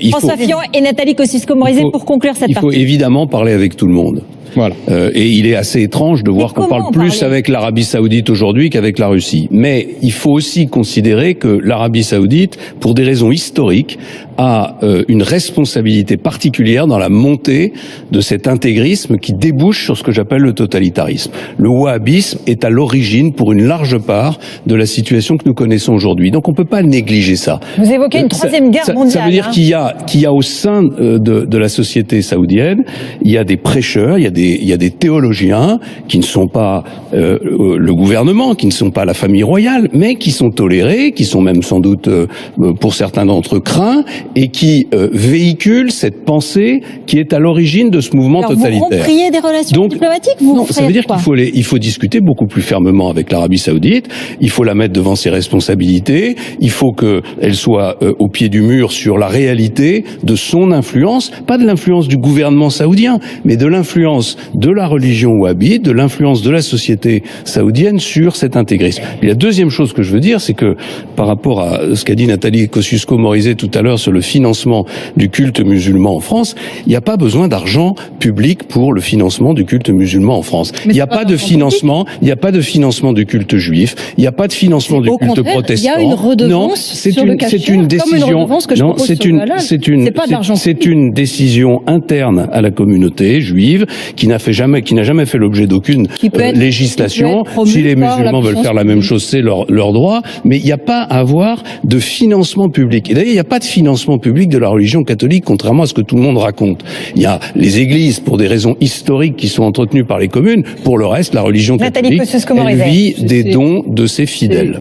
François Fillon et Nathalie Kosciusko-Morizet pour conclure cette partie. Il faut évidemment parler avec tout le monde. Voilà. Et il est assez étrange de voir qu'on parle plus avec l'Arabie Saoudite aujourd'hui qu'avec la Russie. Mais il faut aussi considérer que l'Arabie Saoudite, pour des raisons historiques, a une responsabilité particulière dans la montée de cet intégrisme qui débouche sur ce que j'appelle le totalitarisme. Le wahhabisme est à l'origine, pour une large part, de la situation que nous connaissons aujourd'hui. Donc on ne peut pas négliger ça. Vous évoquez une troisième guerre mondiale. Ça veut dire qu'il y a au sein de la société saoudienne, il y a des prêcheurs, il y a des théologiens qui ne sont pas le gouvernement, qui ne sont pas la famille royale, mais qui sont tolérés, qui sont même sans doute, pour certains d'entre eux, craints, et qui véhiculent cette pensée qui est à l'origine de ce mouvement totalitaire. Vous romperiez des relations diplomatiques, Non, ça veut dire qu'il faut discuter beaucoup plus fermement avec l'Arabie Saoudite, il faut la mettre devant ses responsabilités, il faut qu'elle soit au pied du mur sur la réalité de son influence, pas de l'influence du gouvernement saoudien, mais de l'influence de la religion wahhabite, de l'influence de la société saoudienne sur cet intégrisme. Et la deuxième chose que je veux dire, c'est que par rapport à ce qu'a dit Nathalie Kosciusko-Morizet tout à l'heure sur le financement du culte musulman en France, il n'y a pas besoin d'argent public pour le financement du culte musulman en France. Il n'y a pas de financement, il n'y a pas de financement du culte juif, il n'y a pas de financement du culte protestant. Il y a une redevance sur le cachère, c'est une décision, c'est une décision interne à la communauté juive qui n'a jamais fait l'objet d'aucune législation. Si les musulmans veulent faire la même chose, c'est leur droit, mais il n'y a pas à avoir de financement public. Et d'ailleurs, il n'y a pas de financement public de la religion catholique, contrairement à ce que tout le monde raconte. Il y a les églises, pour des raisons historiques, qui sont entretenues par les communes. Pour le reste, la religion catholique, elle vit des dons de ses fidèles.